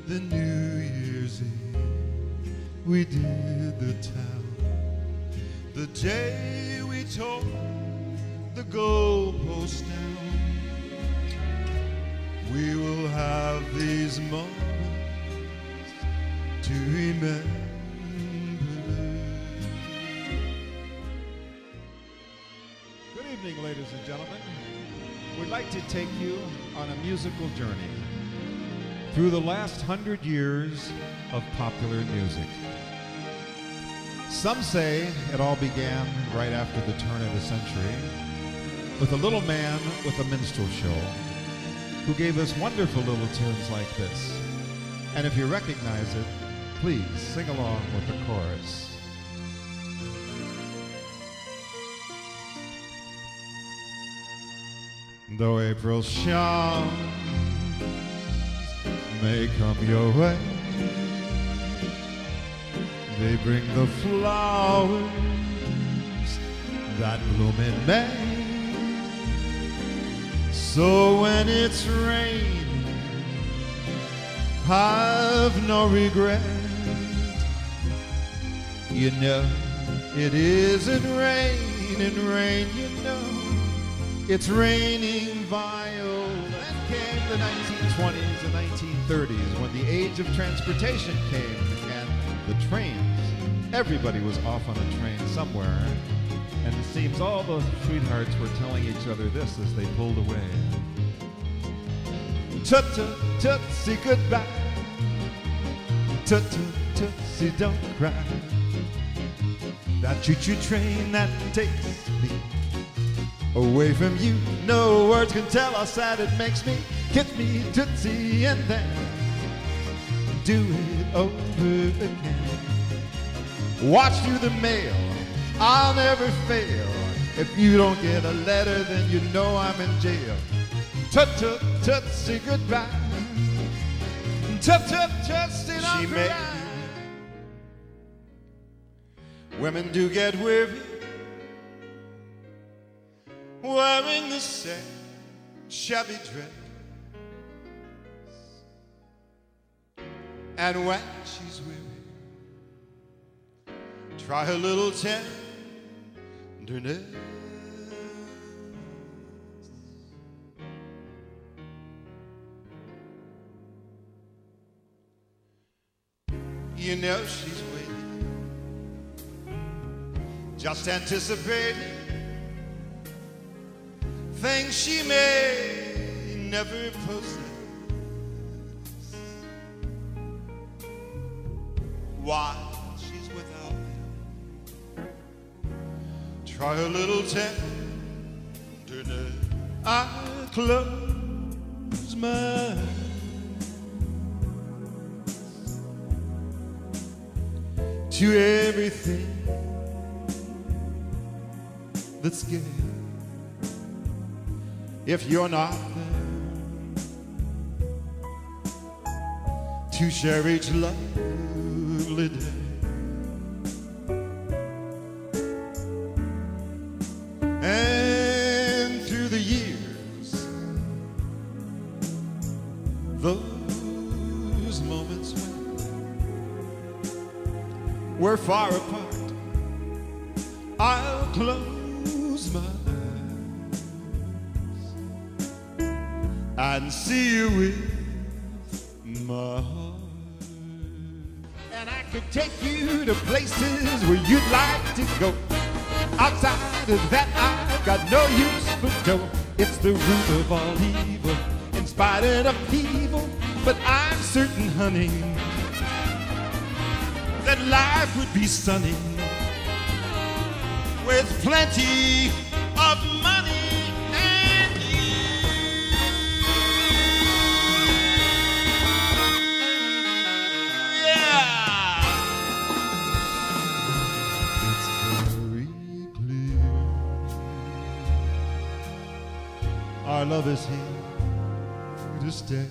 the New Year's Eve, we did the town. The day we tore the goalpost down. We will have these moments to remember. Good evening, ladies and gentlemen. We'd like to take you on a musical journey through the last 100 years of popular music. Some say it all began right after the turn of the century with a little man with a minstrel show who gave us wonderful little tunes like this. And if you recognize it, please sing along with the chorus. Though April showers may come your way, they bring the flowers that bloom in May. So when it's raining, have no regret. You know it isn't rain, you know it's raining violins. Then came the 1920s and 1930s when the age of transportation came and the trains. Everybody was off on a train somewhere, and it seems all the sweethearts were telling each other this as they pulled away. Tootsie goodbye, tootsie don't cry. That choo-choo train that takes me away from you, no words can tell how sad it makes me. Kiss me, tootsie, and then do it over again. Watch through the mail, I'll never fail. If you don't get a letter, then you know I'm in jail. Tootsie goodbye, tootsie don't cry. Women do get weary wearing the same shabby dress, and when she's weary, try a little tenderness. You know she's waiting, just anticipating things she may never possess. While she's without him, try a little tenderness. I close my eyes to everything that's scared. If you're not there to share each lovely day, and through the years, those moments when we're far apart, I'll close my and see you with my heart. And I could take you to places where you'd like to go. Outside of that, I've got no use for dough. It's the root of all evil, in spite of upheaval. But I'm certain, honey, that life would be sunny with plenty of money. Our love is here to stay,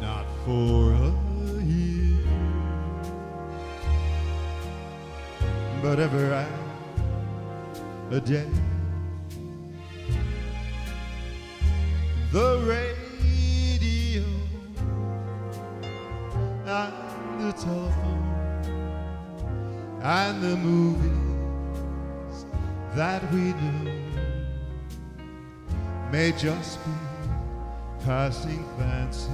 not for a year, but ever a day. The rain and the telephone and the movies that we knew may just be passing fancies,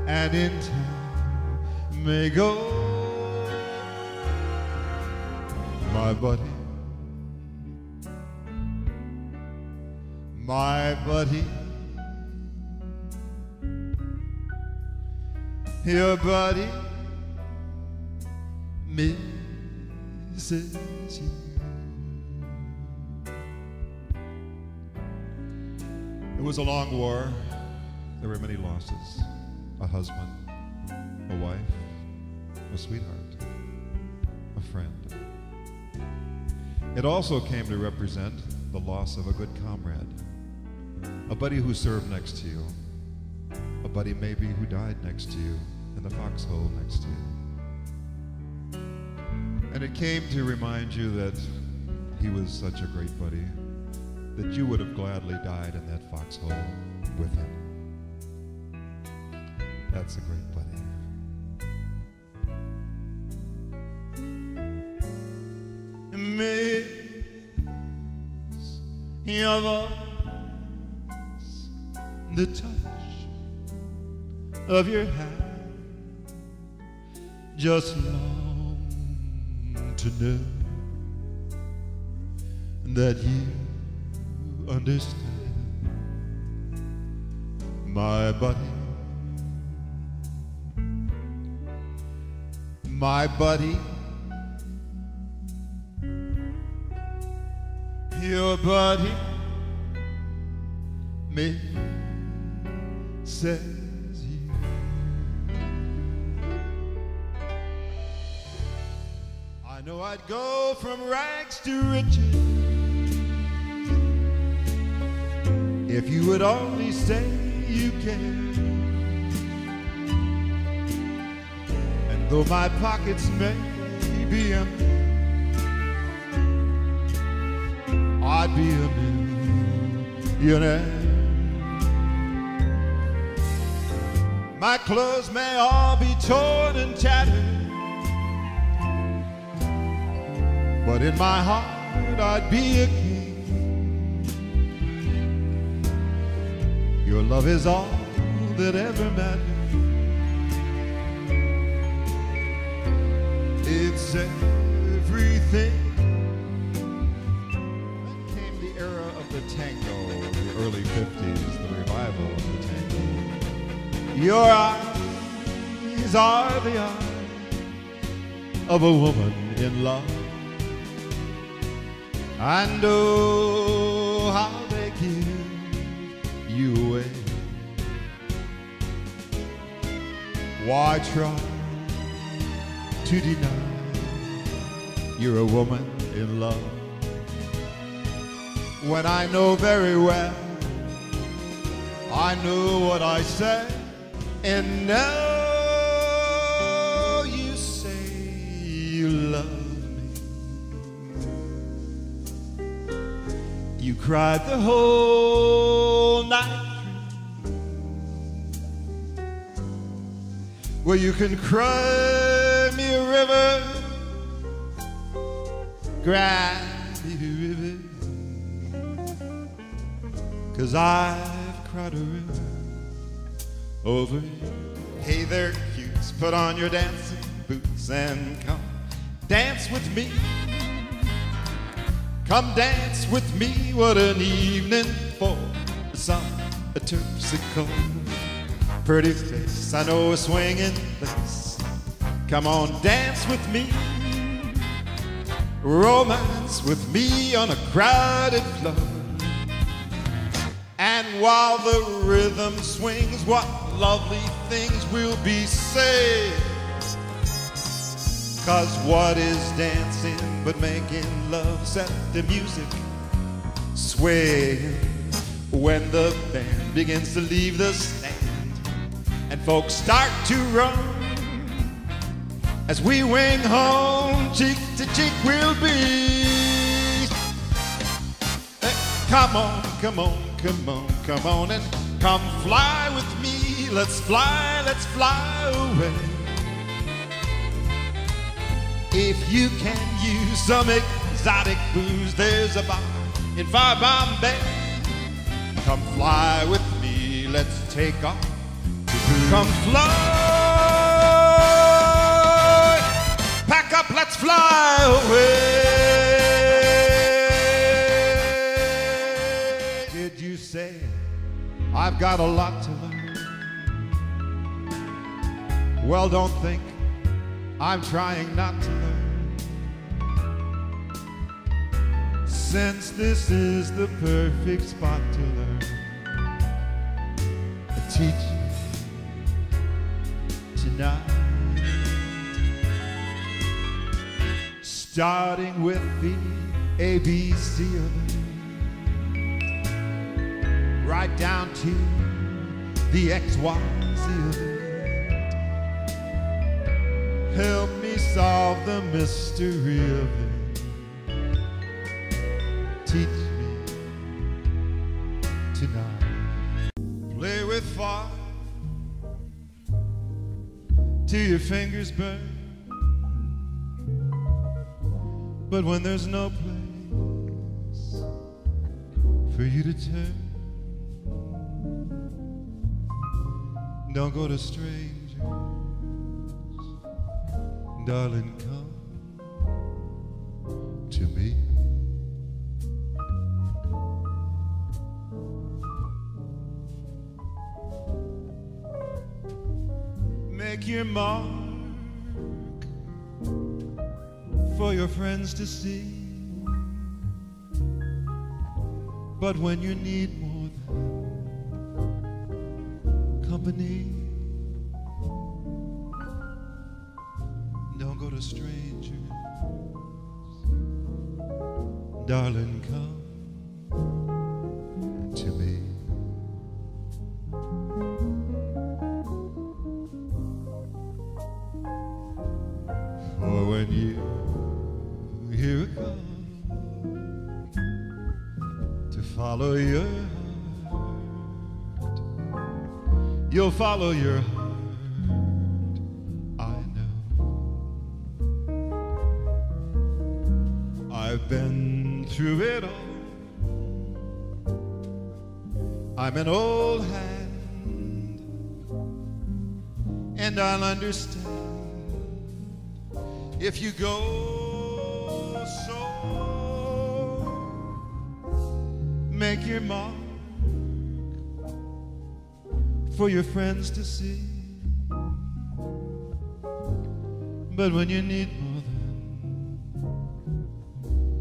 and in time may go. My buddy, my buddy, your buddy misses you. It was a long war. There were many losses. A husband, a wife, a sweetheart, a friend. It also came to represent the loss of a good comrade, a buddy who served next to you, a buddy maybe who died next to you in the foxhole next to you. And it came to remind you that he was such a great buddy that you would have gladly died in that foxhole with him. That's a great buddy. Miss your voice, the touch of your hand, just long to know that you understand, my buddy, my buddy, your buddy misses you. I know I'd go from rags to riches if you would only say you care. And though my pockets may be empty, I'd be a millionaire. My clothes may all be torn and tattered, but in my heart I'd be a king. Your love is all that ever mattered. It's everything. Then came the era of the tango, the early 50s, the revival of the tango. Your eyes are the eyes of a woman in love, and oh, how they give you away. Why try to deny you're a woman in love when I know very well, I know what I say. And now you say you love me. You cried the whole night through. Well, you can cry me a river, cry me a river, 'cause I've cried a river over you. Hey there, cutes, put on your dancing boots and come dance with me. Come dance with me, what an evening for some a terpsichore. Pretty face, I know a swinging place. Come on, dance with me. Romance with me on a crowded floor. And while the rhythm swings, what lovely things will be said. 'Cause what is dancing but making love? Set the music sway. When the band begins to leave the stand and folks start to run, as we wing home, cheek to cheek we'll be. Hey, come on, come on, come on, come on, and come fly with me me, let's fly away. If you can use some exotic booze, there's a bar in far Bombay. Come fly with me, let's take off to cruise. Come fly, pack up, let's fly away. Did you say I've got a lot to learn? Well, don't think I'm trying not to learn. Since this is the perfect spot to learn, I'll teach you tonight. Starting with the ABC of it, right down to the XYZ of it. Help me solve the mystery of it. Teach me tonight. Play with fire till your fingers burn. But when there's no place for you to turn, don't go to strangers, darling, come to me. Make your mark for your friends to see. But when you need more than company, don't go to strangers, darling, come to me. For when you hear a call to follow your heart, you'll follow your heart, I know. I've been through it all. I'm an old hand, and I'll understand if you go so. Make your mark for your friends to see. But when you need more than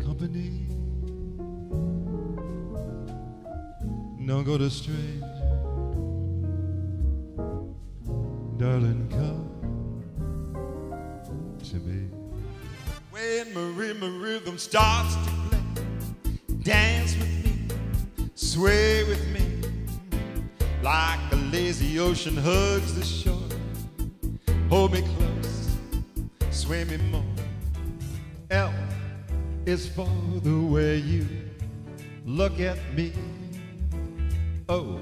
company, don't go to strangers, darling, come to me. When my rhythm starts to play, dance with me, sway with me, like the lazy ocean hugs the shore. Hold me close, sway me more. L is for the way you look at me. O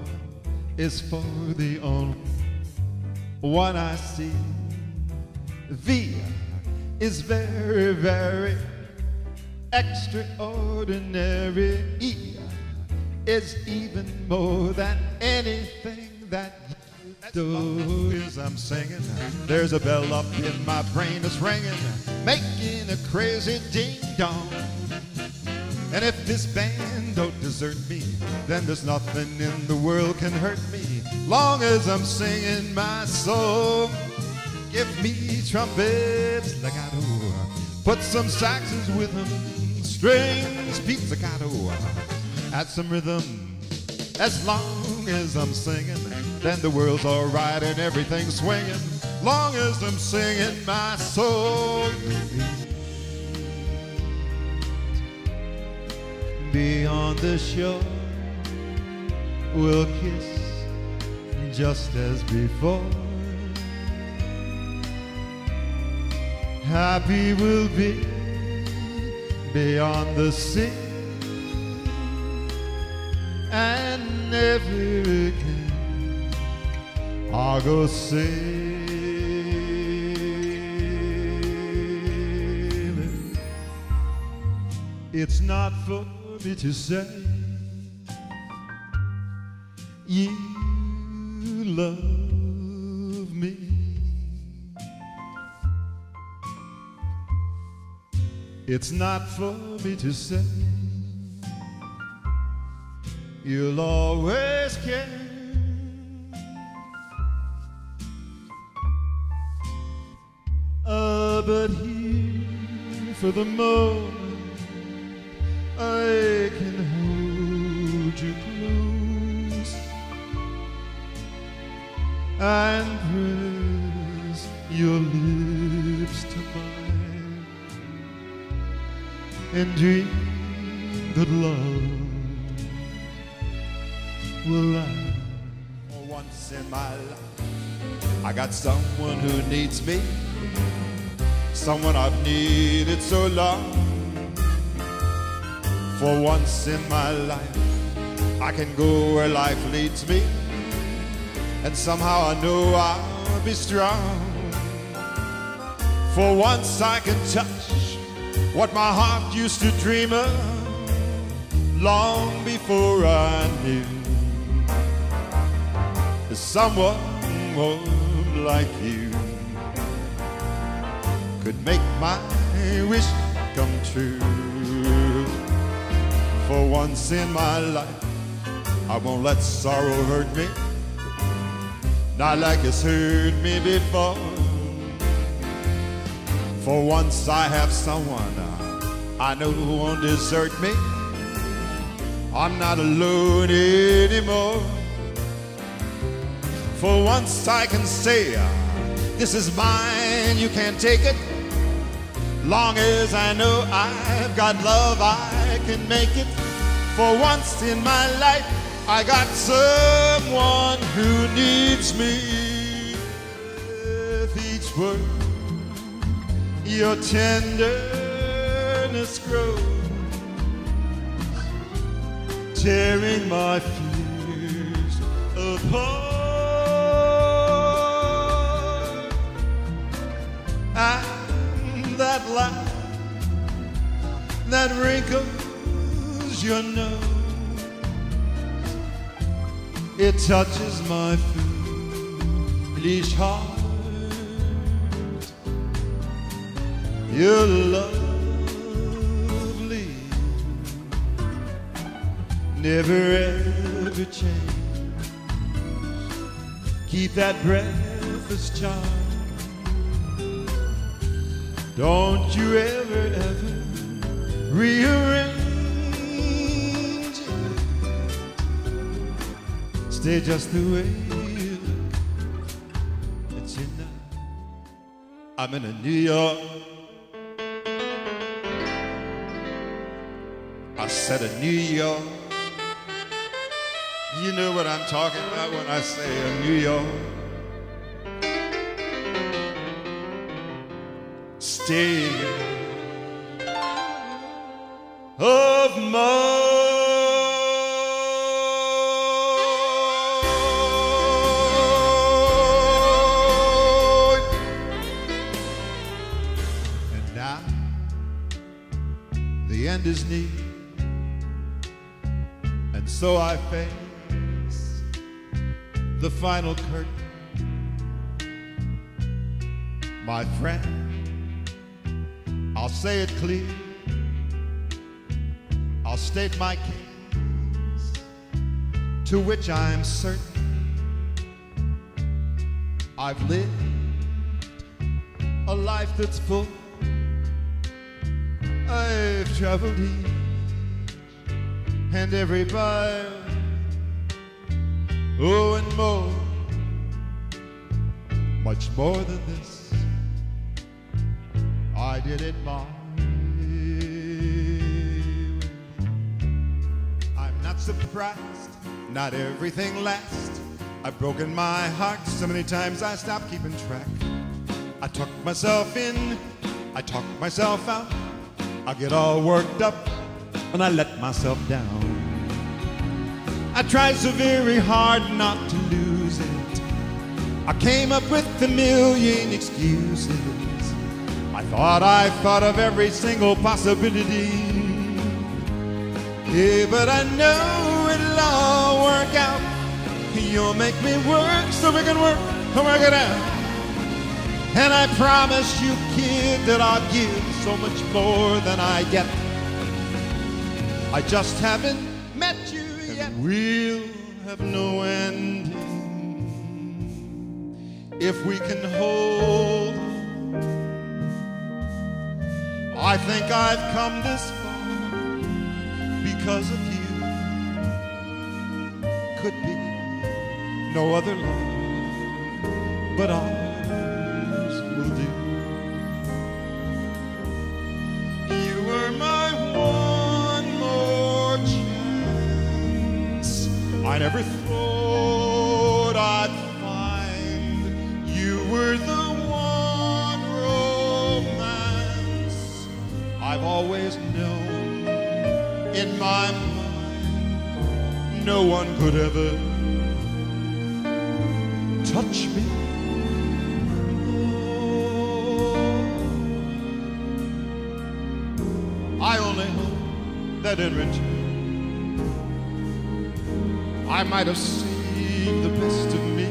is for the only one I see. V is very, very extraordinary. E is even more than anything that you do. As I'm singing, there's a bell up in my brain that's ringing, making a crazy ding-dong. And if this band don't desert me, then there's nothing in the world can hurt me, long as I'm singing my song. Give me trumpets, legato, put some saxes with them, strings, pizzicato, add some rhythm. As long as I'm singing, then the world's all right and everything's swinging, long as I'm singing my song. Beyond the shore, we'll kiss just as before. Happy we'll be beyond the sea, and never again I'll go sailing. It's not for me to say you love me. It's not for me to say you'll always care. But here for the moment I can hold you close and press your lips to mine and dream that love will last. For once in my life, I got someone who needs me, someone I've needed so long. For once in my life, I can go where life leads me, and somehow I know I'll be strong. For once I can touch what my heart used to dream of long before I knew someone warm like you could make my wish come true. For once in my life, I won't let sorrow hurt me, not like it's hurt me before. For once I have someone I know who won't desert me. I'm not alone anymore. For once I can say, this is mine, you can't take it. Long as I know I've got love, I can make it. For once in my life, I got someone who needs me. With each word, your tenderness grows, tearing my fears apart. And that laugh that wrinkles your nose, it touches my foolish heart. You're lovely, never ever change. Keep that breathless charm. Don't you ever, ever rearrange it. Stay just the way you look. It's enough. I'm in a New York. I said a New York. You know what I'm talking about when I say a New York. State of mine. And now the end is near, and so I face the final curtain. My friend, I'll say it clear, I'll state my case, to which I'm certain. I've lived a life that's full. I've traveled each and every mile, oh, and more, much more than this. I did it my way. I'm not surprised, not everything lasts. I've broken my heart so many times I stopped keeping track. I tuck myself in, I talk myself out. I get all worked up and I let myself down. I try so very hard not to lose it, I came up with a million excuses. I thought of every single possibility. Yeah, but I know it'll all work out. You'll make me work so we can work it out. And I promise you, kid, that I'll give so much more than I get. I just haven't met you yet. And we'll have no ending if we can hold. I think I've come this far because of you. Could be no other love but ours will do. You were my one more chance. I never thought I'd find you were the one romance I've always known in my mind. No one could ever touch me. I only hope that in return I might have seen the best of me.